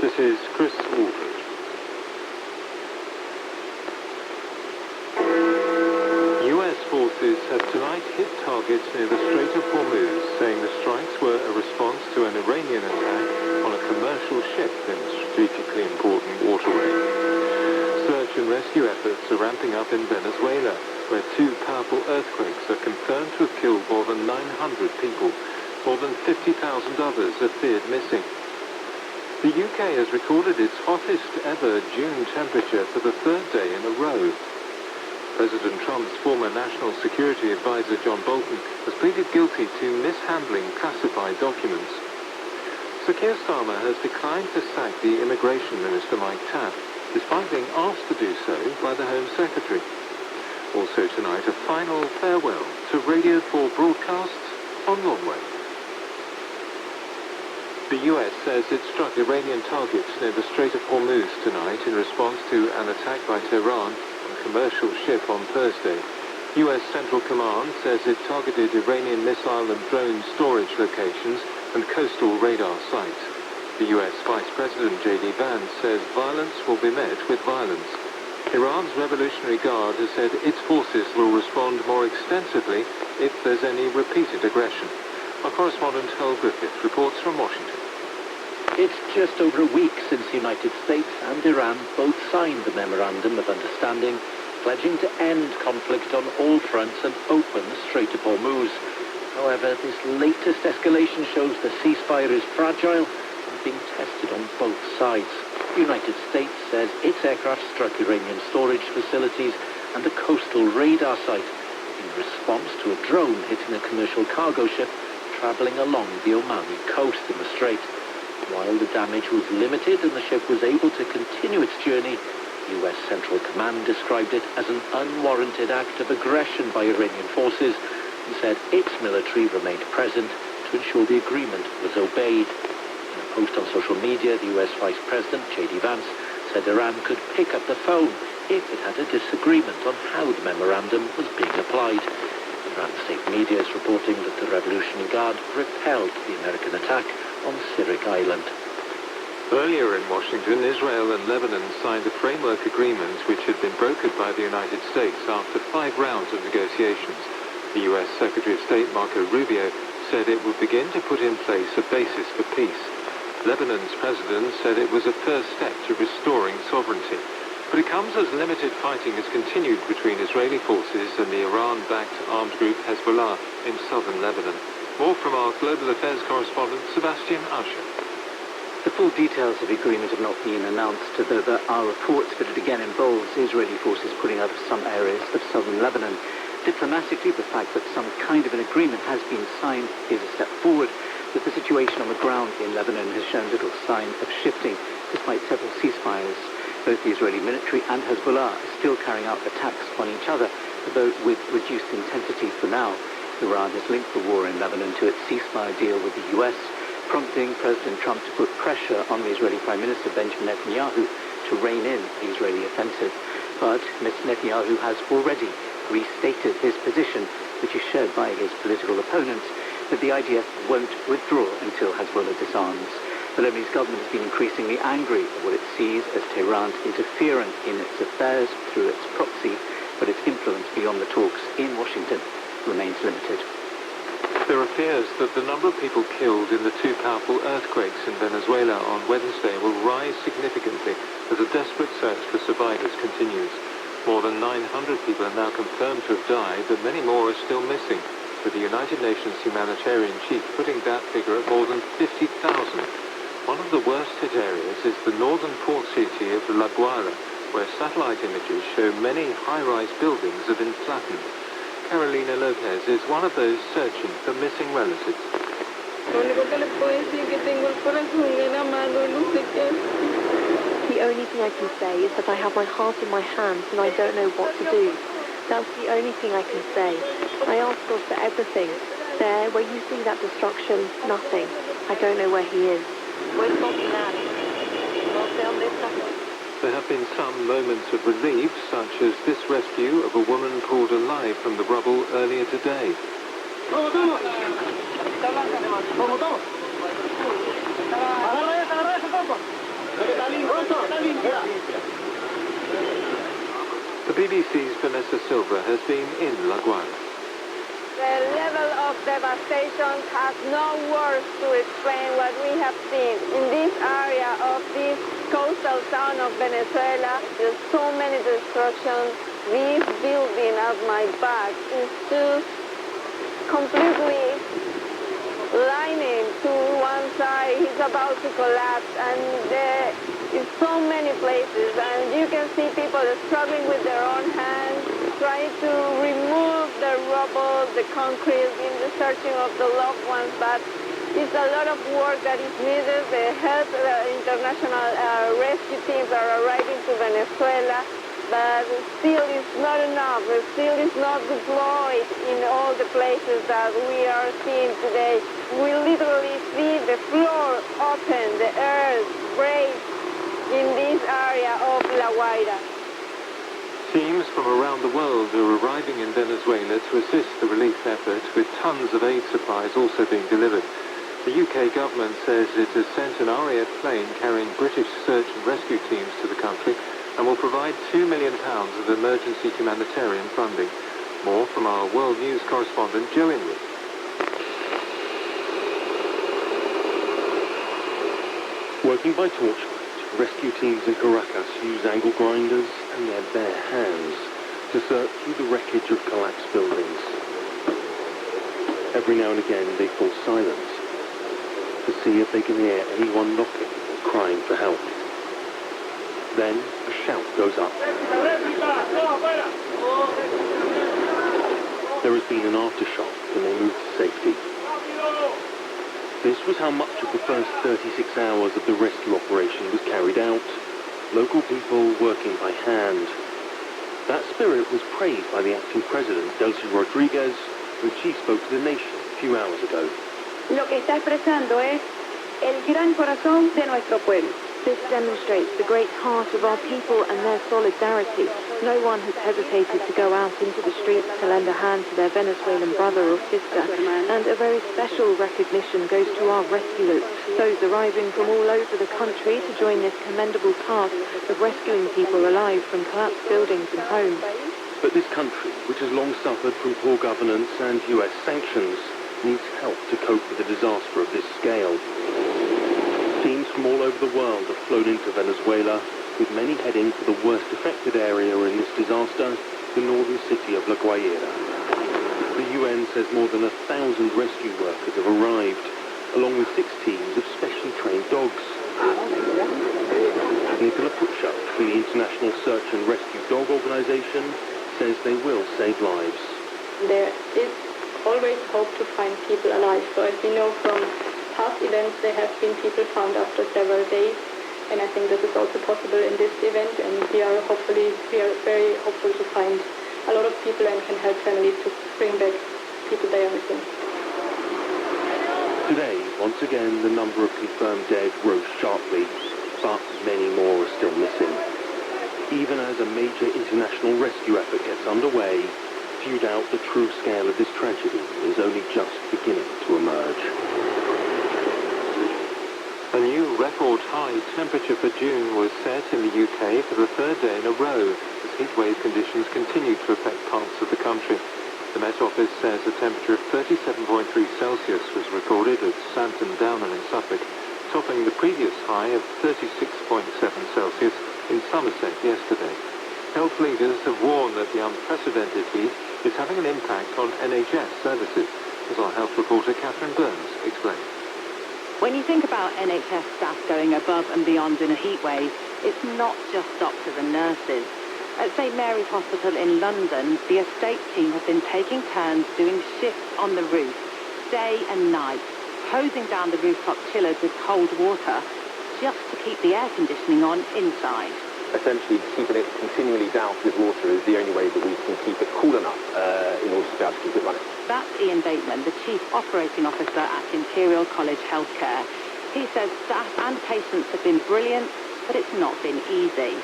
This is Chris Walford. US forces have tonight hit targets near the Strait of Hormuz, saying the strikes were a response to an Iranian attack on a commercial ship in the strategically important waterway. Search and rescue efforts are ramping up in Venezuela, where two powerful earthquakes are confirmed to have killed more than 900 people. More than 50,000 others are feared missing. The UK has recorded its hottest ever June temperature for the third day in a row. President Trump's former National Security Advisor John Bolton has pleaded guilty to mishandling classified documents. Sir Keir Starmer has declined to sack the Immigration Minister Mike Tabb, despite being asked to do so by the Home Secretary. Also tonight, a final farewell to Radio 4 broadcasts on longwave. The US says it struck Iranian targets near the Strait of Hormuz tonight in response to an attack by Tehran on a commercial ship on Thursday. US Central Command says it targeted Iranian missile and drone storage locations and coastal radar sites. The US Vice President J.D. Vance says violence will be met with violence. Iran's Revolutionary Guard has said its forces will respond more extensively if there's any repeated aggression. Our correspondent Hal Griffith reports from Washington. It's just over a week since the United States and Iran both signed the Memorandum of Understanding, pledging to end conflict on all fronts and open the Strait of Hormuz. However, this latest escalation shows the ceasefire is fragile and being tested on both sides. The United States says its aircraft struck Iranian storage facilities and a coastal radar site in response to a drone hitting a commercial cargo ship traveling along the Omani coast in the strait. While the damage was limited and the ship was able to continue its journey, US Central Command described it as an unwarranted act of aggression by Iranian forces and said its military remained present to ensure the agreement was obeyed. In a post on social media, the US Vice President, J.D. Vance, said Iran could pick up the phone if it had a disagreement on how the memorandum was being applied. Iran state media is reporting that the Revolutionary Guard repelled the American attack on Sirik Island. Earlier in Washington, Israel and Lebanon signed a framework agreement which had been brokered by the United States after 5 rounds of negotiations. The U.S. Secretary of State Marco Rubio said it would begin to put in place a basis for peace. Lebanon's president said it was a first step to restoring sovereignty. But it comes as limited fighting has continued between Israeli forces and the Iran-backed armed group Hezbollah in southern Lebanon. More from our Global Affairs correspondent, Sebastian Usher. The full details of the agreement have not been announced, though there are reports that it again involves Israeli forces pulling out of some areas of southern Lebanon. Diplomatically, the fact that some kind of an agreement has been signed is a step forward, but the situation on the ground in Lebanon has shown little sign of shifting, despite several ceasefires. Both the Israeli military and Hezbollah are still carrying out attacks on each other, though with reduced intensity for now. Iran has linked the war in Lebanon to its ceasefire deal with the US, prompting President Trump to put pressure on the Israeli Prime Minister Benjamin Netanyahu to rein in the Israeli offensive. But Mr. Netanyahu has already restated his position, which is shared by his political opponents, that the IDF won't withdraw until Hezbollah disarms. The Lebanese government has been increasingly angry at what it sees as Tehran's interference in its affairs through its proxy, but its influence beyond the talks in Washington remains limited. There are fears that the number of people killed in the 2 powerful earthquakes in Venezuela on Wednesday will rise significantly as a desperate search for survivors continues. More than 900 people are now confirmed to have died, but many more are still missing, with the United Nations humanitarian chief putting that figure at more than 50,000. One of the worst hit areas is the northern port city of La Guaira, where satellite images show many high-rise buildings have been flattened. Carolina Lopez is one of those searching for missing relatives. The only thing I can say is that I have my heart in my hands and I don't know what to do. That's the only thing I can say. I ask God for everything. There, where you see that destruction, nothing. I don't know where he is. There have been some moments of relief, such as this rescue of a woman pulled alive from the rubble earlier today. The BBC's Vanessa Silva has been in La Guaira. The level of devastation has no words to explain what we have seen in this area of this coastal town of Venezuela. There's so many destructions. This building at my back is just completely lining to one side. It's about to collapse, and there is so many places, and you can see people struggling with their own hands, trying to remove the rubble, the concrete, in the searching of the loved ones, but it's a lot of work that is needed. The international rescue teams are arriving to Venezuela, but still it's not enough. It still is not deployed in all the places that we are seeing today. We literally see the floor open, the earth break in this area of La Guaira. Teams from around the world are arriving in Venezuela to assist the relief effort, with tons of aid supplies also being delivered. The UK government says it has sent an RAF plane carrying British search and rescue teams to the country and will provide £2 million of emergency humanitarian funding. More from our World News correspondent Joe Inwood. Working by torchlight, rescue teams in Caracas use angle grinders and their bare hands to search through the wreckage of collapsed buildings. Every now and again they fall silent to see if they can hear anyone knocking or crying for help. Then a shout goes up. There has been an aftershock and they move to safety. This was how much of the first 36 hours of the rescue operation was carried out. Local people working by hand. That spirit was praised by the acting president, Delcy Rodriguez, when she spoke to the nation a few hours ago. Lo que está expresando es el gran corazón de nuestro pueblo. This demonstrates the great heart of our people and their solidarity. No one has hesitated to go out into the streets to lend a hand to their Venezuelan brother or sister. And a very special recognition goes to our rescuers, those arriving from all over the country to join this commendable task of rescuing people alive from collapsed buildings and homes. But this country, which has long suffered from poor governance and US sanctions, needs help to cope with a disaster of this scale. Teams from all over the world have flown into Venezuela, with many heading for the worst affected area in this disaster, the northern city of La Guaira. The UN says more than 1,000 rescue workers have arrived, along with 6 teams of specially trained dogs. Nicola Puccio, from the International Search and Rescue Dog Organization, says they will save lives. There is always hope to find people alive. So as we know from past events, there have been people found after several days, and I think this is also possible in this event, and we are very hopeful to find a lot of people and can help families to bring back people they are missing. Today, once again, the number of confirmed dead rose sharply, but many more are still missing. Even as a major international rescue effort gets underway, few doubt the true scale of this tragedy is only just beginning to emerge. A new record high temperature for June was set in the UK for the 3rd day in a row as heatwave conditions continue to affect parts of the country. The Met Office says a temperature of 37.3 Celsius was recorded at Santon Down in Suffolk, topping the previous high of 36.7 Celsius in Somerset yesterday. Health leaders have warned that the unprecedented heat is having an impact on NHS services, as our health reporter Catherine Burns explains. When you think about NHS staff going above and beyond in a heatwave, it's not just doctors and nurses. At St Mary's Hospital in London, the estate team have been taking turns doing shifts on the roof, day and night, hosing down the rooftop chillers with cold water just to keep the air conditioning on inside. Essentially, keeping it continually doused with water is the only way that we can keep it cool enough in order to be able to keep it running. That's Ian Bateman, the Chief Operating Officer at Imperial College Healthcare. He says staff and patients have been brilliant, but it's not been easy.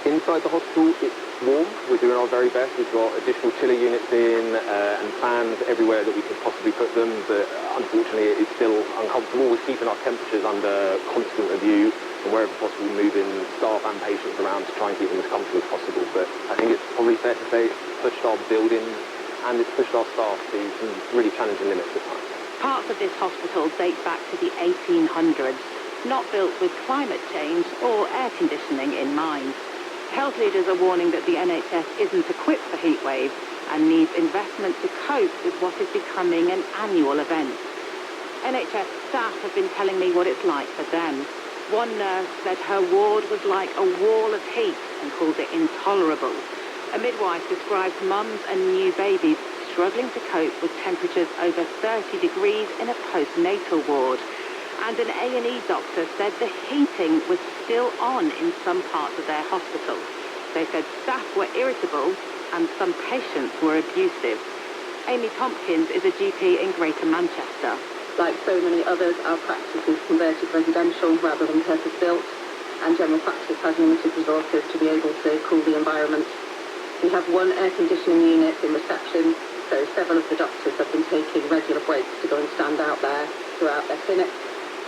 Inside the hospital, it's warm. We're doing our very best. We've got additional chiller units in and fans everywhere that we could possibly put them, but unfortunately it's still uncomfortable. We're keeping our temperatures under constant review, and wherever possible moving staff and patients around to try and keep them as comfortable as possible. But I think it's probably fair to say it's pushed our building and it's pushed our staff to some really challenging limits at times. Parts of this hospital date back to the 1800s, not built with climate change or air conditioning in mind. Health leaders are warning that the NHS isn't equipped for heat waves and needs investment to cope with what is becoming an annual event. NHS staff have been telling me what it's like for them. One nurse said her ward was like a wall of heat and called it intolerable. A midwife describes mums and new babies struggling to cope with temperatures over 30 degrees in a postnatal ward. And an A&E doctor said the heating was still on in some parts of their hospital. They said staff were irritable and some patients were abusive. Amy Tompkins is a GP in Greater Manchester. Like so many others, our practice is converted residential rather than purpose-built, and general practice has limited resources to be able to cool the environment. We have one air conditioning unit in reception, so several of the doctors have been taking regular breaks to go and stand out there throughout their clinics.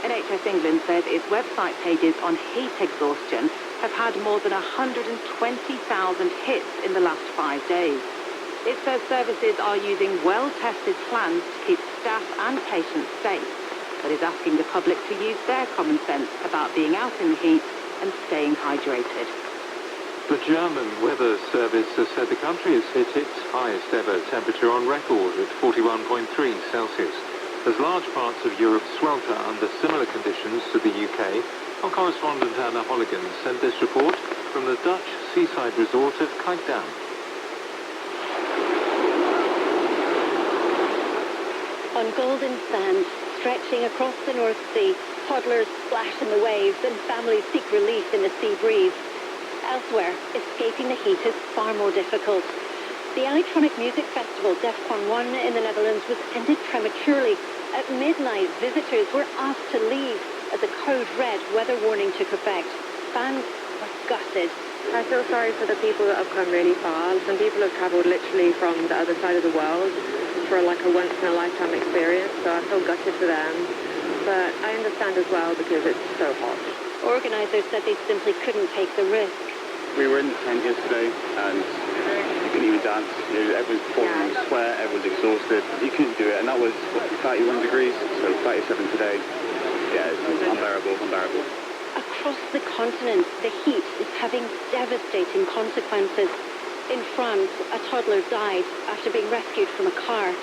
NHS England says its website pages on heat exhaustion have had more than 120,000 hits in the last 5 days. It says services are using well-tested plans to keep staff and patients safe, but is asking the public to use their common sense about being out in the heat and staying hydrated. The German Weather Service has said the country has hit its highest ever temperature on record at 41.3 Celsius. As large parts of Europe swelter under similar conditions to the UK, our correspondent Anna Holligan sent this report from the Dutch seaside resort of Kijkdam. On golden sand, stretching across the North Sea, toddlers splash in the waves and families seek relief in the sea breeze. Elsewhere, escaping the heat is far more difficult. The electronic music festival DEFCON 1 in the Netherlands was ended prematurely. At midnight, visitors were asked to leave as a code red weather warning took effect. Fans were gutted. I feel sorry for the people that have come really far. Some people have travelled literally from the other side of the world for like a once-in-a-lifetime experience, so I feel gutted for them. But I understand as well because it's so hot. Organisers said they simply couldn't take the risk. We were in the tent yesterday and you couldn't even dance. Everyone's pouring sweat, everyone's exhausted. You couldn't do it, and that was 31 degrees, so 37 today. Yeah, it's unbearable. Across the continent, the heat is having devastating consequences. In France, a toddler died after being rescued from a car.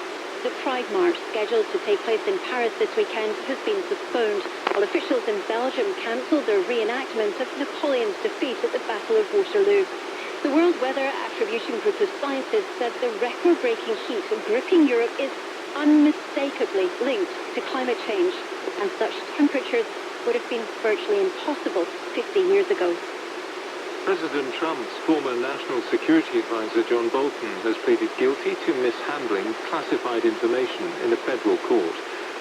The Pride March, scheduled to take place in Paris this weekend, has been postponed, while officials in Belgium cancelled their reenactment of Napoleon's defeat at the Battle of Waterloo. The World Weather Attribution Group of Scientists said the record-breaking heat gripping Europe is unmistakably linked to climate change, and such temperatures would have been virtually impossible 50 years ago. President Trump's former National Security Advisor John Bolton has pleaded guilty to mishandling classified information in a federal court.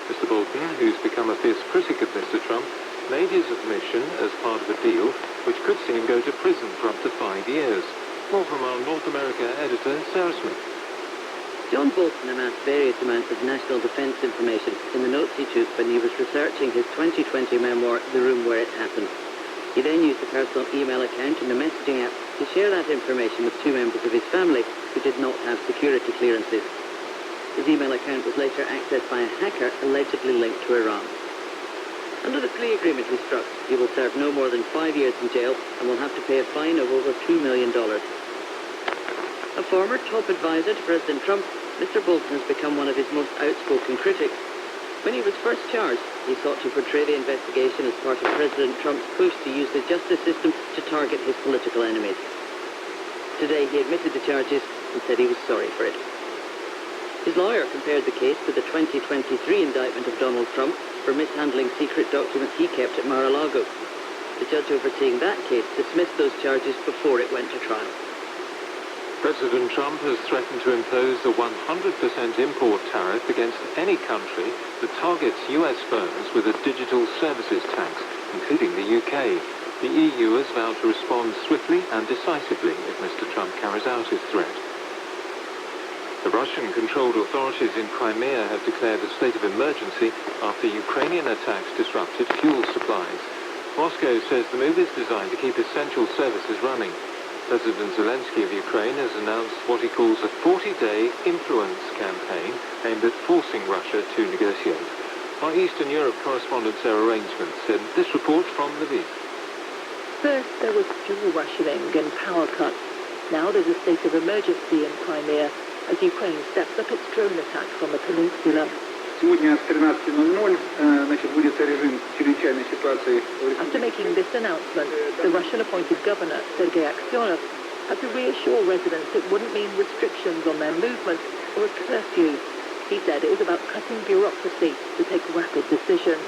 Mr. Bolton, who's become a fierce critic of Mr. Trump, made his admission as part of a deal which could see him go to prison for up to 5 years. More from our North America editor, Sarah Smith. John Bolton amassed various amounts of national defence information in the notes he took when he was researching his 2020 memoir, The Room Where It Happened. He then used a personal email account and a messaging app to share that information with 2 members of his family who did not have security clearances. His email account was later accessed by a hacker allegedly linked to Iran. Under the plea agreement he struck, he will serve no more than 5 years in jail and will have to pay a fine of over $2 million. A former top advisor to President Trump, Mr. Bolton has become one of his most outspoken critics. When he was first charged, he sought to portray the investigation as part of President Trump's push to use the justice system to target his political enemies. Today, he admitted the charges and said he was sorry for it. His lawyer compared the case to the 2023 indictment of Donald Trump for mishandling secret documents he kept at Mar-a-Lago. The judge overseeing that case dismissed those charges before it went to trial. President Trump has threatened to impose a 100% import tariff against any country that targets US firms with a digital services tax, including the UK. The EU has vowed to respond swiftly and decisively if Mr. Trump carries out his threat. The Russian-controlled authorities in Crimea have declared a state of emergency after Ukrainian attacks disrupted fuel supplies. Moscow says the move is designed to keep essential services running. President Zelensky of Ukraine has announced what he calls a 40-day influence campaign aimed at forcing Russia to negotiate. Our Eastern Europe correspondent Sarah Rainsman said this report from Lviv. First, there was fuel rationing and power cuts. Now there's a state of emergency in Crimea as Ukraine steps up its drone attacks on the peninsula. After making this announcement, the Russian-appointed governor, Sergei Aksyonov, had to reassure residents it wouldn't mean restrictions on their movement or a curfew. He said it was about cutting bureaucracy to take rapid decisions.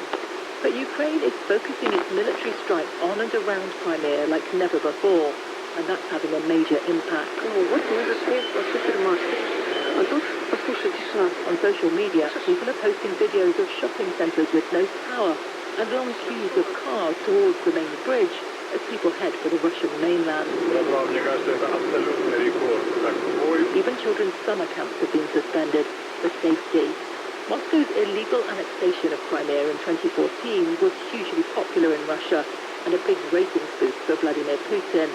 But Ukraine is focusing its military strike on and around Crimea like never before, and that's having a major impact. On social media, people are posting videos of shopping centres with no power and long queues of cars towards the main bridge as people head for the Russian mainland. Even children's summer camps have been suspended for safety. Moscow's illegal annexation of Crimea in 2014 was hugely popular in Russia and a big ratings boost for Vladimir Putin.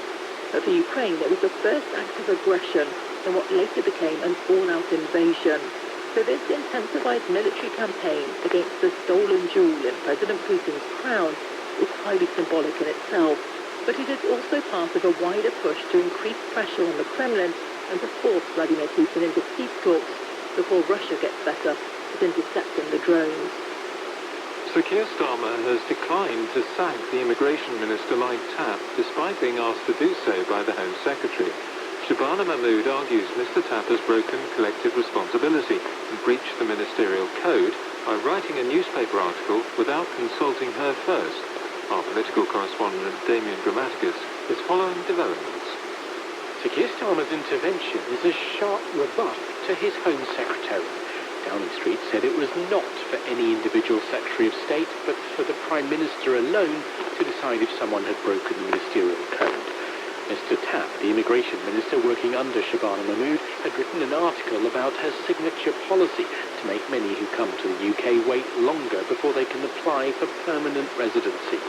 But for Ukraine, it was the first act of aggression in what later became an all-out invasion. So this intensified military campaign against the stolen jewel in President Putin's crown is highly symbolic in itself. But it is also part of a wider push to increase pressure on the Kremlin and to force Vladimir Putin into peace talks before Russia gets better at intercepting the drones. Sir Keir Starmer has declined to sack the Immigration Minister Mike Tapp, despite being asked to do so by the Home Secretary. Shabana Mahmood argues Mr. Tapp has broken collective responsibility and breached the ministerial code by writing a newspaper article without consulting her first. Our political correspondent Damien Grammaticus is following developments. Sir Keir Starmer's intervention is a sharp rebuff to his Home Secretary. Downing Street said it was not for any individual Secretary of State, but for the Prime Minister alone to decide if someone had broken the ministerial code. Mr. Tapp, the Immigration Minister working under Shabana Mahmood, had written an article about her signature policy to make many who come to the UK wait longer before they can apply for permanent residency.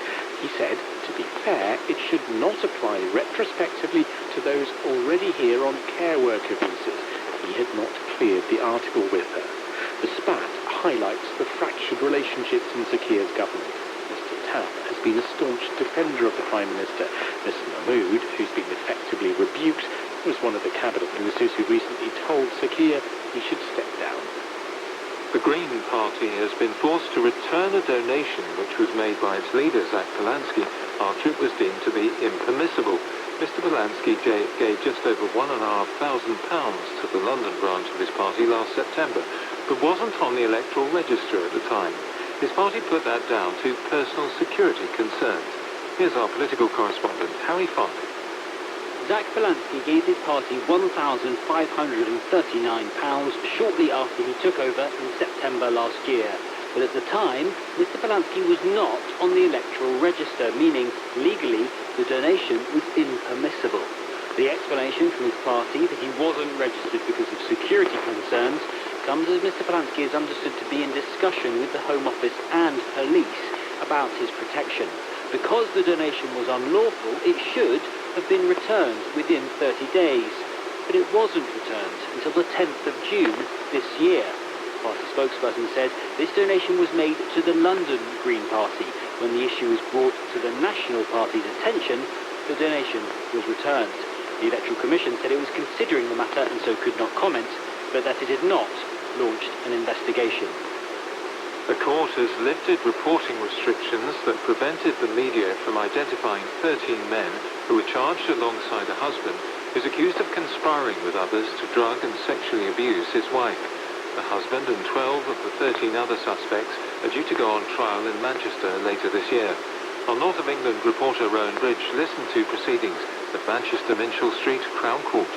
He said, to be fair, it should not apply retrospectively to those already here on care worker visas. He had not cleared the article with her. The spat highlights the fractured relationships in Sir Keir's government. Mr. Tapp has been a staunch defender of the Prime Minister. Mr. Mahmood, who's been effectively rebuked, was one of the cabinet ministers who recently told Sir Keir he should step down. The Green Party has been forced to return a donation which was made by its leader, Zach Polanski, after it was deemed to be impermissible. Mr. Polanski gave just over £1,500 to the London branch of his party last September, but wasn't on the electoral register at the time. His party put that down to personal security concerns. Here's our political correspondent, Harry Farley. Zach Polanski gave his party £1,539 shortly after he took over in September last year. But at the time, Mr. Polanski was not on the electoral register, meaning legally the donation was impermissible. The explanation from his party that he wasn't registered because of security concerns comes as Mr. Polanski is understood to be in discussion with the Home Office and police about his protection. Because the donation was unlawful, it should have been returned within 30 days. But it wasn't returned until the 10th of June this year. Party spokesperson said this donation was made to the London Green Party. When the issue was brought to the National Party's attention, the donation was returned. The Electoral Commission said it was considering the matter and so could not comment, but that it had not launched an investigation. The court has lifted reporting restrictions that prevented the media from identifying 13 men who were charged alongside a husband who is accused of conspiring with others to drug and sexually abuse his wife. The husband and 12 of the 13 other suspects are due to go on trial in Manchester later this year. Our North of England reporter Rowan Bridge listened to proceedings at Manchester Minchell Street Crown Court.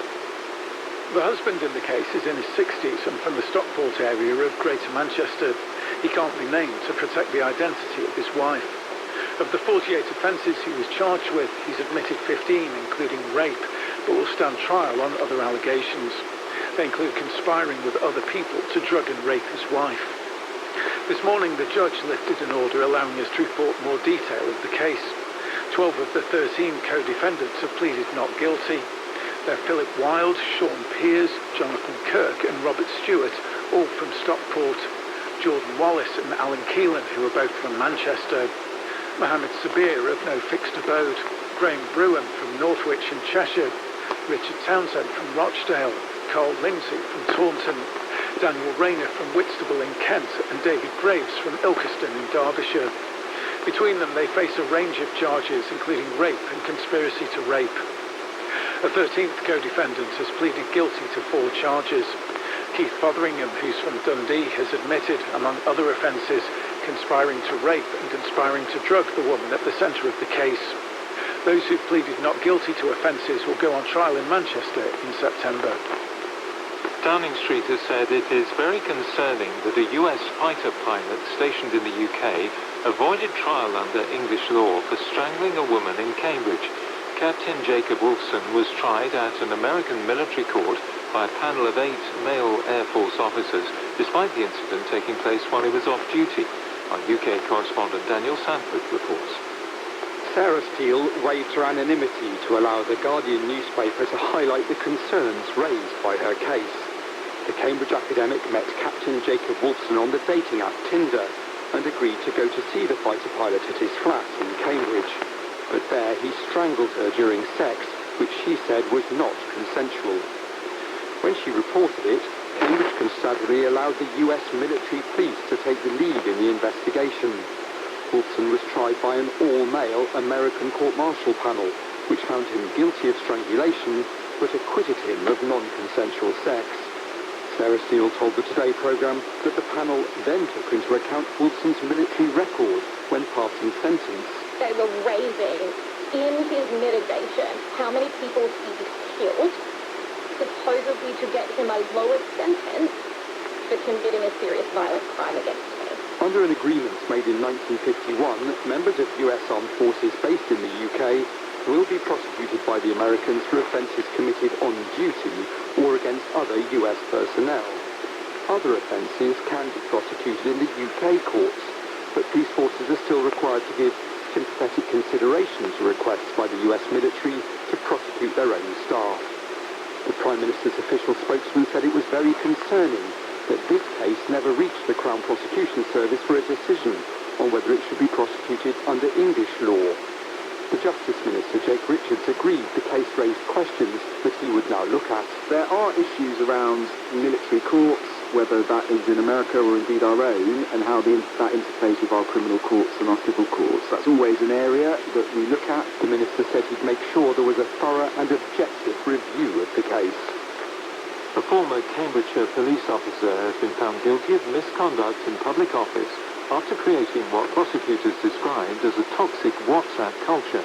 The husband in the case is in his 60s and from the Stockport area of Greater Manchester. He can't be named to protect the identity of his wife. Of the 48 offences he was charged with, he's admitted 15, including rape, but will stand trial on other allegations. They include conspiring with other people to drug and rape his wife. This morning, the judge lifted an order allowing us to report more detail of the case. 12 of the 13 co-defendants have pleaded not guilty. They're Philip Wilde, Sean Pears, Jonathan Kirk and Robert Stewart, all from Stockport. Jordan Wallace and Alan Keelan, who are both from Manchester. Mohammed Sabir of no fixed abode. Graham Brewen from Northwich in Cheshire. Richard Townsend from Rochdale. Carl Lindsay from Taunton. Daniel Rayner from Whitstable in Kent and David Graves from Ilkeston in Derbyshire. Between them, they face a range of charges, including rape and conspiracy to rape. A 13th co-defendant has pleaded guilty to 4 charges. Keith Fotheringham, who's from Dundee, has admitted, among other offences, conspiring to rape and conspiring to drug the woman at the centre of the case. Those who've pleaded not guilty to offences will go on trial in Manchester in September. Downing Street has said it is very concerning that a US fighter pilot stationed in the UK avoided trial under English law for strangling a woman in Cambridge. Captain Jacob Wolfson was tried at an American military court by a panel of 8 male Air Force officers, despite the incident taking place while he was off duty. Our UK correspondent Daniel Sanford reports. Sarah Steele waived her anonymity to allow the Guardian newspaper to highlight the concerns raised by her case. The Cambridge academic met Captain Jacob Wolfson on the dating app Tinder and agreed to go to see the fighter pilot at his flat in Cambridge. But there he strangled her during sex, which she said was not consensual. When she reported it, Cambridge Constabulary allowed the US military police to take the lead in the investigation. Wolfson was tried by an all-male American court-martial panel, which found him guilty of strangulation, but acquitted him of non-consensual sex. Sarah Steele told the Today programme that the panel then took into account Wolfson's military record when passing sentence. They were raising in his mitigation how many people he's killed, supposedly to get him a lower sentence for committing a serious violent crime against me. Under an agreement made in 1951, members of US armed forces based in the UK will be prosecuted by the Americans for offences committed on duty or against other US personnel. Other offences can be prosecuted in the UK courts, but police forces are still required to give sympathetic consideration to requests by the US military to prosecute their own staff. The Prime Minister's official spokesman said it was very concerning that this case never reached the Crown Prosecution Service for a decision on whether it should be prosecuted under English law. The Justice Minister, Jake Richards, agreed the case raised questions that he would now look at. There are issues around military courts, whether that is in America or indeed our own, and how that interplays with our criminal courts and our civil courts. That's always an area that we look at. The Minister said he'd make sure there was a thorough and objective review of the case. A former Cambridgeshire police officer has been found guilty of misconduct in public office after creating what prosecutors described as a toxic WhatsApp culture.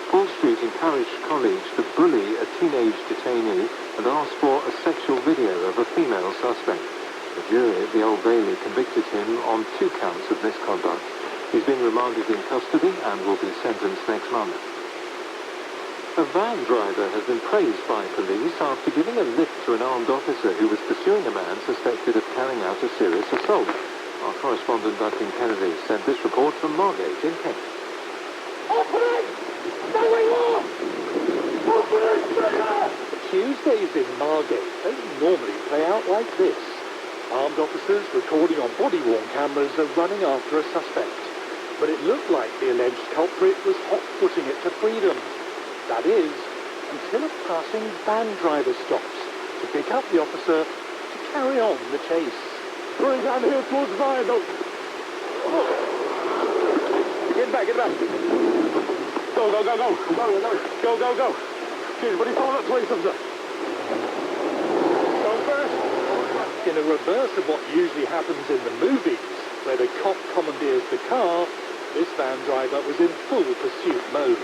Paul Street encouraged colleagues to bully a teenage detainee and ask for a sexual video of a female suspect. The jury at the Old Bailey convicted him on 2 counts of misconduct. He's been remanded in custody and will be sentenced next month. A van driver has been praised by police after giving a lift to an armed officer who was pursuing a man suspected of carrying out a serious assault. Our correspondent Duncan Kennedy sent this report from Margate in Kent. Tuesdays in Margate don't normally play out like this. Armed officers recording on body-worn cameras are running after a suspect. But it looked like the alleged culprit was hot-footing it to freedom. That is, until a passing van driver stops to pick up the officer to carry on the chase. Going down here towards the viaduct. Get back, get back. Go, go, go, go. Go, go, go. Cheers, buddy. Follow that police officer. Go first. In a reverse of what usually happens in the movies, where the cop commandeers the car, this van driver was in full pursuit mode,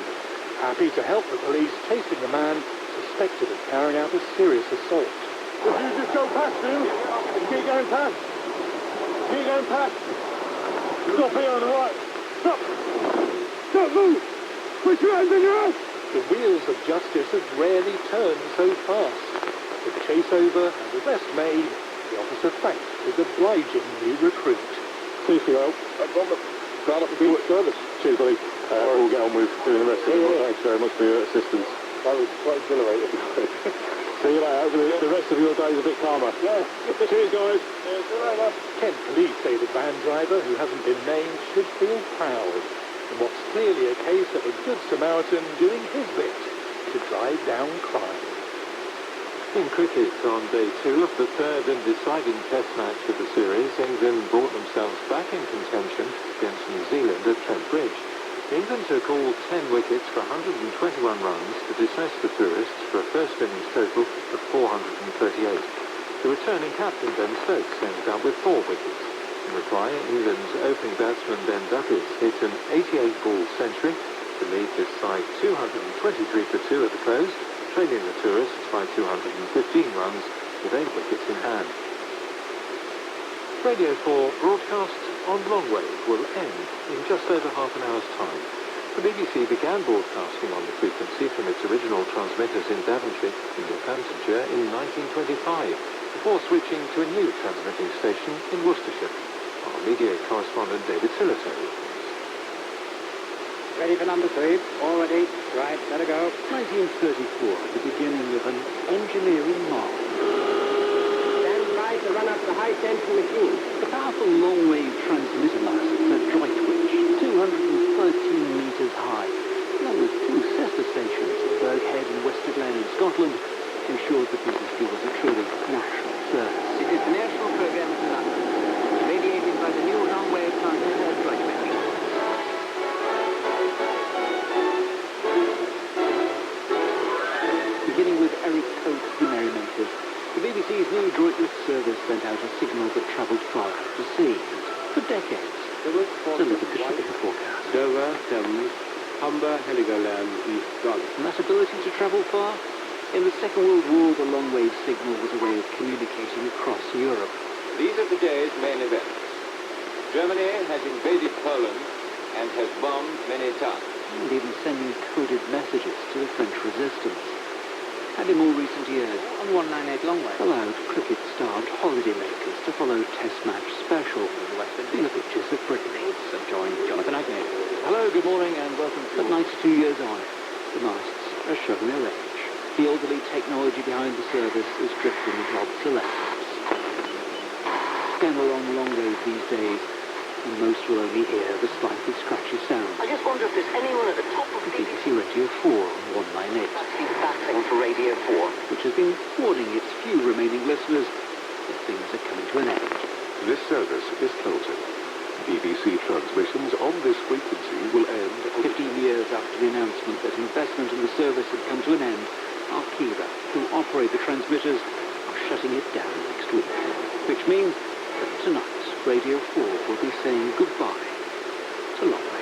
happy to help the police chasing the man suspected of carrying out a serious assault. If you just go past him, keep going past. Keep going past. Stop here on the right. Stop. Don't move! Put your hands on your head! The wheels of justice have rarely turned so fast. With the chase over and arrest made, the officer thanked his obliging new recruit. Please go. No problem. Glad I could be at service. Cheers, buddy. We'll get on with doing the rest of it. Thanks very much for your assistance. That was quite exhilarating. See you later. Hopefully the rest of your day's a bit calmer. Yeah. Cheers, guys. Cheers. See you later. Kent police say the van driver, who hasn't been named, should feel proud in what's clearly a case of a good Samaritan doing his bit to drive down crime. In cricket, on day 2 of the third and deciding test match of the series, England brought themselves back in contention against New Zealand at Trent Bridge. England took all 10 wickets for 121 runs to dismiss the tourists for a first innings total of 438. The returning captain Ben Stokes ended up with 4 wickets. In reply, England's opening batsman Ben Duckett hit an 88-ball century to lead this side 223 for 2 at the close, trailing the tourists by 215 runs with 8 wickets in hand. Radio 4 broadcast on longwave will end in just over half an hour's time. The BBC began broadcasting on the frequency from its original transmitters in Daventry in Northamptonshire in 1925, before switching to a new transmitting station in Worcestershire. Our media correspondent David Sillito. Ready for number 3. All ready. Right, let her go. 1934, the beginning of an engineering marvel. Stand by to run up the high-tension machine. The powerful long-wave transmitter masts at Droitwich, 213 metres high, along with 2 sister stations at Berghead and Westerglen in Scotland, ensured the BBC was a truly national service. It is the national programme to London, radiated by the new long-wave transmitter at Droitwich. Beginning with Eric Coates, the Merrymakers, the BBC's new Droitwich service sent out a signal that travelled far out to sea. For decades, so look at the shipping forecast. Dover, Thames, Humber, Heligoland, East Dulwich. And that ability to travel far? In the Second World War, the long-wave signal was a way of communicating across Europe. These are today's main events. Germany has invaded Poland and has bombed many towns. And even sending coded messages to the French resistance. And in more recent years, on 198 longwave, allowed cricket-starved holidaymakers to follow Test Match Special in the pictures of Brittany. So join Jonathan Agnew. Hello, good morning, and welcome to... But 92 years on, the masts are showing their age. The elderly technology behind the service is drifting into obsolescence. Scan along longwave these days, and most will only hear the slightly scratchy sound. I just wonder if there's anyone at the top of the BBC Radio 4 on 198. batting for Radio 4. Which has been warning its few remaining listeners that things are coming to an end. This service is closing. BBC transmissions on this frequency will end... 15 years after the announcement that investment in the service had come to an end, Arqiva, who operate the transmitters, are shutting it down next week. Which means that tonight, Radio 4 will be saying goodbye to longwave.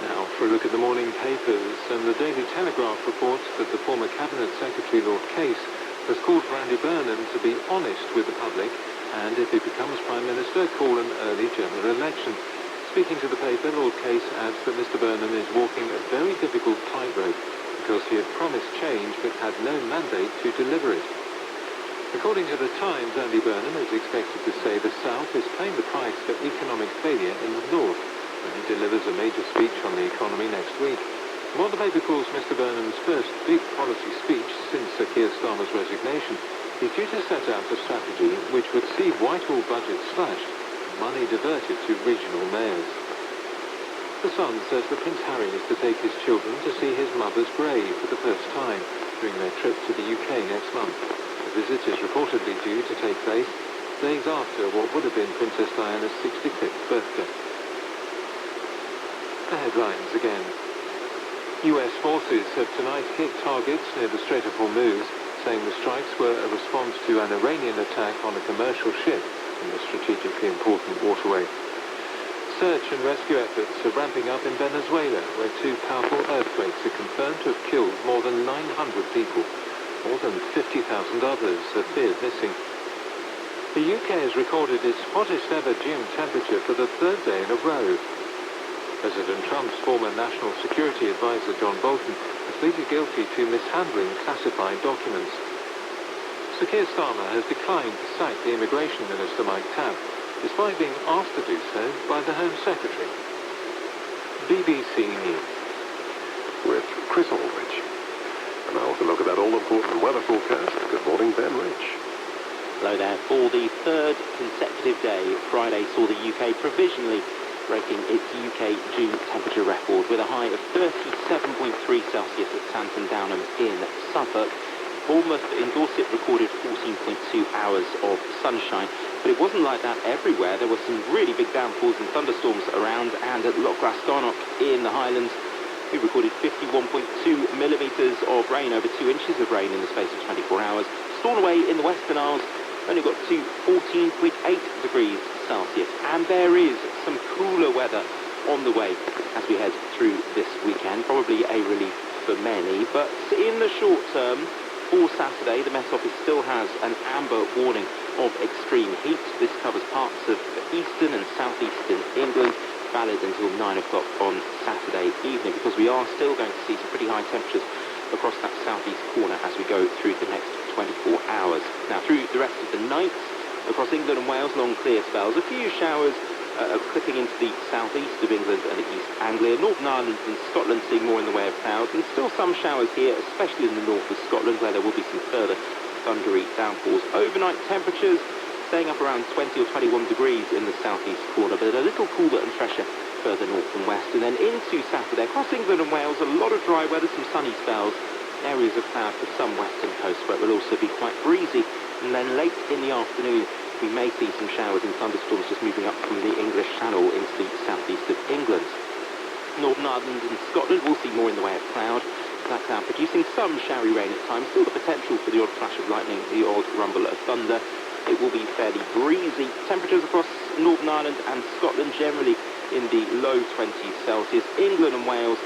Now for a look at the morning papers, and the Daily Telegraph reports that the former Cabinet Secretary Lord Case has called for Andy Burnham to be honest with the public and, if he becomes Prime Minister, call an early general election. Speaking to the paper, Lord Case adds that Mr Burnham is walking a very difficult tightrope because he had promised change but had no mandate to deliver it. According to the Times, Andy Burnham is expected to say the South is paying the price for economic failure in the North when he delivers a major speech on the economy next week. What the paper calls Mr Burnham's first big policy speech since Sir Keir Starmer's resignation, he's due to set out a strategy which would see Whitehall budgets slashed and money diverted to regional mayors. The Sun says that Prince Harry is to take his children to see his mother's grave for the first time during their trip to the UK next month. The visit is reportedly due to take place days after what would have been Princess Diana's 65th birthday. The headlines again. US forces have tonight hit targets near the Strait of Hormuz, saying the strikes were a response to an Iranian attack on a commercial ship in the strategically important waterway. Search and rescue efforts are ramping up in Venezuela, where 2 powerful earthquakes are confirmed to have killed more than 900 people. More than 50,000 others are feared missing. The UK has recorded its hottest ever June temperature for the 3rd day in a row. President Trump's former National Security Advisor John Bolton has pleaded guilty to mishandling classified documents. Sir Keir Starmer has declined to sack the Immigration Minister Mike Tabb, despite being asked to do so by the Home Secretary. BBC News. With Chris Aldrich. And now to look at that all-important weather forecast. Good morning, Ben Rich. Hello there. For the third consecutive day, Friday saw the UK provisionally breaking its UK June temperature record with a high of 37.3 Celsius at Santon Downham in Suffolk. Bournemouth in Dorset recorded 14.2 hours of sunshine, but it wasn't like that everywhere. There were some really big downpours and thunderstorms around, and at Lochgrassgarnock in the Highlands, we recorded 51.2 millimetres of rain, over 2 inches of rain in the space of 24 hours. Stornoway in the Western Isles only got to 14.8 degrees Celsius, and there is some cooler weather on the way as we head through this weekend. Probably a relief for many, but in the short term, for Saturday, the Met Office still has an amber warning of extreme heat. This covers parts of eastern and southeastern England, valid until 9 o'clock on Saturday evening, because we are still going to see some pretty high temperatures across that southeast corner as we go through the next 24 hours. Now, through the rest of the night, across England and Wales, long clear spells. A few showers clipping into the southeast of England and East Anglia. Northern Ireland and Scotland seeing more in the way of clouds, and still some showers here, especially in the north of Scotland, where there will be some further thundery downpours. Overnight temperatures staying up around 20 or 21 degrees in the southeast corner, but a little cooler and fresher further north and west. And then into Saturday, across England and Wales, a lot of dry weather, some sunny spells, areas of cloud for some western coast where it will also be quite breezy. And then late in the afternoon, we may see some showers and thunderstorms just moving up from the English Channel into the southeast of England. Northern Ireland and Scotland will see more in the way of cloud. That cloud producing some showery rain at times, still the potential for the odd flash of lightning, the odd rumble of thunder. It will be fairly breezy. Temperatures across Northern Ireland and Scotland generally in the low 20s Celsius. England and Wales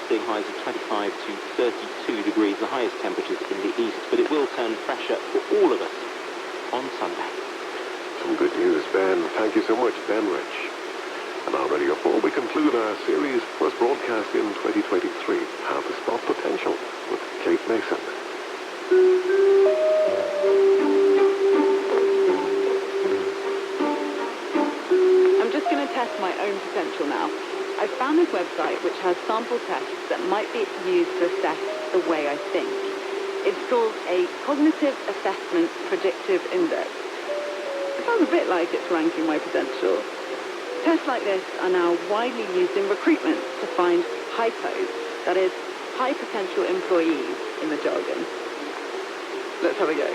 seeing highs of 25 to 32 degrees, the highest temperatures in the east, but it will turn fresher for all of us on Sunday. Some good news, Ben. Thank you so much, Ben Rich. And on Radio 4, we conclude our series, first broadcast in 2023, How to Spot Potential, with Kate Mason. I'm just going to test my own potential now. I found this website which has sample tests that might be used to assess the way I think. It's called a Cognitive Assessment Predictive Index. It sounds a bit like it's ranking my potential. Tests like this are now widely used in recruitment to find HIPOs, that is, high potential employees in the jargon. Let's have a go.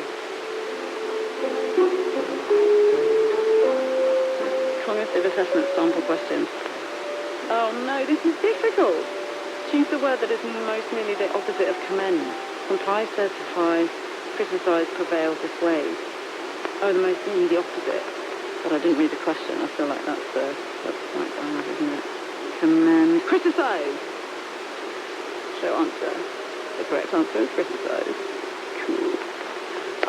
Cognitive assessment sample questions. Oh no, this is difficult. Choose the word that is most nearly the opposite of commend. Comply, certify, criticize, prevail, dissuade. Oh, the most nearly the opposite. But I didn't read the question. I feel like that's quite bad, isn't it? Commend, criticize. Show answer. The correct answer is criticize. Cool.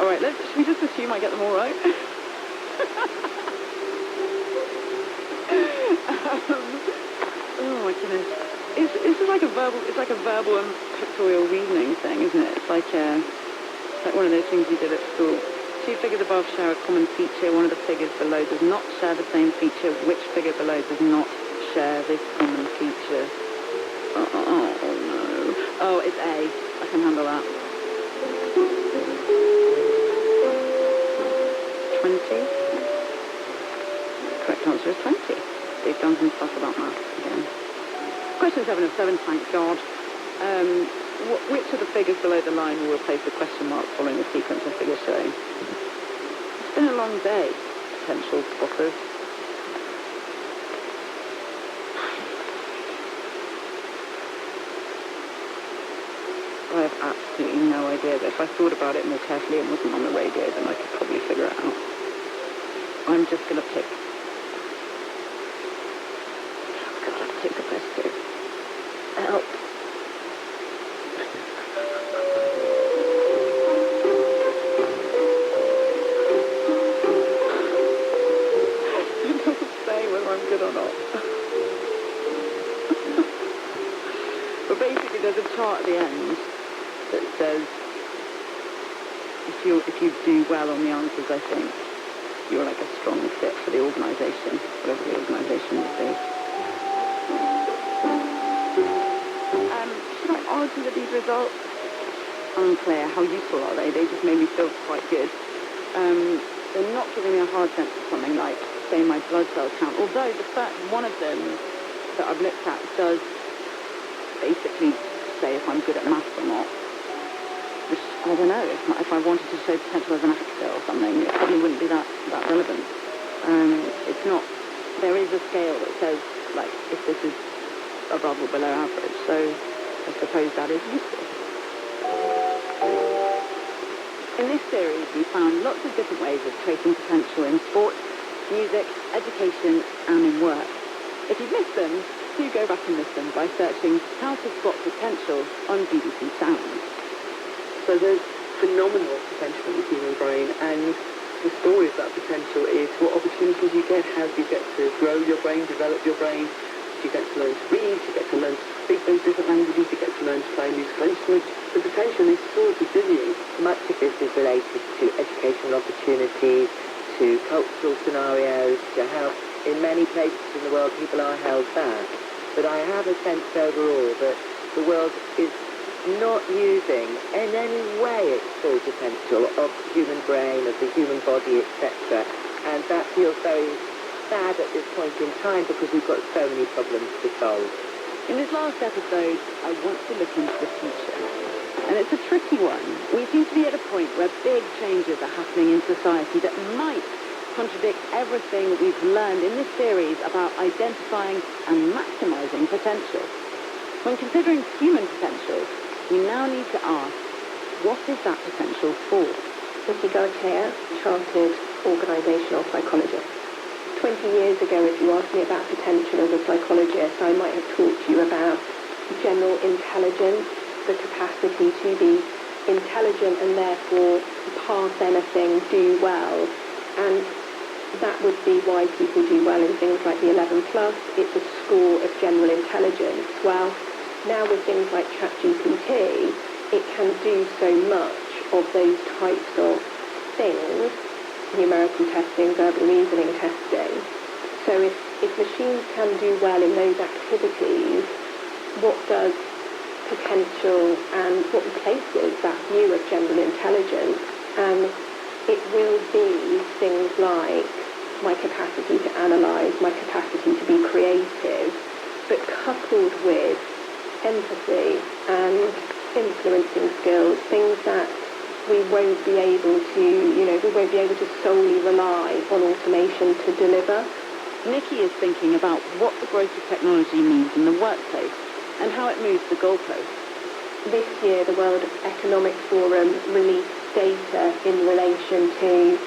All right, should we just assume I get them all right? Oh my goodness. It's like a verbal and pictorial reasoning thing, isn't it? It's like one of those things you did at school. Two figures above share a common feature. One of the figures below does not share the same feature. Which figure below does not share this common feature? Oh no. Oh, it's A. I can handle that. 20. Correct answer is 20. They've done some stuff about maths again. Question 7 of 7, thank God. Which of the figures below the line will replace the question mark following the sequence of figures showing? It's been a long day, potential spotters. I have absolutely no idea, but if I thought about it more carefully and wasn't on the radio, then I could probably figure it out. I'm just going to pick the best two. Help. It doesn't say whether I'm good or not. But basically, there's a chart at the end that says if you do well on the answers, I think you're like a strong fit for the organisation, whatever the organisation would be. Should I argue with these results? Unclear. How useful are they? They just made me feel quite good. They're not giving me a hard sense of something like, say, my blood cell count, although one of them that I've looked at does basically say if I'm good at maths or not. Which, I don't know, if I wanted to show potential as an actor or something, it probably wouldn't be that relevant. It's not, there is a scale that says, like, if this is above or below average, so I suppose that is useful. In this series, we found lots of different ways of tracing potential in sports, music, education, and in work. If you've missed them, do go back and listen by searching How to Spot Potential on BBC Sound. So there's phenomenal potential in the human brain, and the story of that potential is what opportunities you get, how you get to grow your brain, develop your brain. You get to learn to read, you get to learn to speak those different languages, you get to learn to play musical instruments. The potential is so dizzying. Much of this is related to educational opportunities, to cultural scenarios, to how in many places in the world people are held back. But I have a sense overall that the world is not using in any way its full potential of the human brain, of the human body, etc. And that feels very sad at this point in time because we've got so many problems to solve. In this last episode, I want to look into the future. And it's a tricky one. We seem to be at a point where big changes are happening in society that might contradict everything we've learned in this series about identifying and maximizing potential. When considering human potential, we now need to ask, what is that potential for? Vicky Garcia, chartered organisational psychologist. 20 years ago, if you asked me about potential as a psychologist, I might have talked to you about general intelligence, the capacity to be intelligent and therefore pass anything, do well. And that would be why people do well in things like the 11+. It's a score of general intelligence. Well, now with things like ChatGPT, it can do so much of those types of things, numerical testing, verbal reasoning testing. So if machines can do well in those activities, what does potential and what replaces that view of general intelligence? And it will be things like my capacity to analyse, my capacity to be creative, but coupled with empathy and influencing skills, things that we won't be able to solely rely on automation to deliver. Nikki is thinking about what the growth of technology means in the workplace and how it moves the goalposts. This year, the World Economic Forum released data in relation to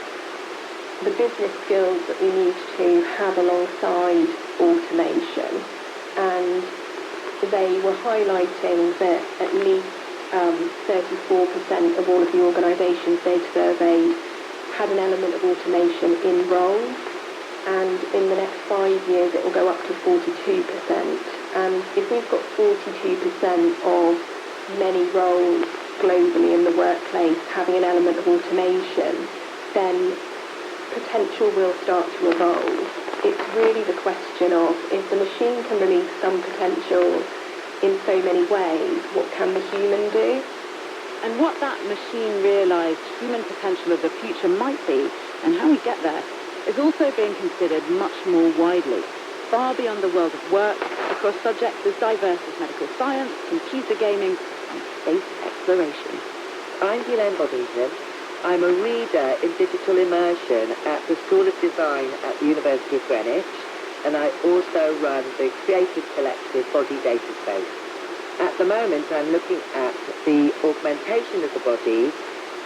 the business skills that we need to have alongside automation. And they were highlighting that at least 34% of all of the organisations they'd surveyed had an element of automation in roles, and in the next 5 years it will go up to 42%. And if we've got 42% of many roles globally in the workplace having an element of automation, then potential will start to evolve. It's really the question of, if the machine can release some potential in so many ways, what can the human do? And what that machine realised human potential of the future might be, and how we get there, is also being considered much more widely, far beyond the world of work, across subjects as diverse as medical science, computer gaming, and space exploration. I'm Ghislaine Boddington. I'm a reader in digital immersion at the School of Design at the University of Greenwich, and I also run the Creative Collective Body Data Space. At the moment, I'm looking at the augmentation of the body,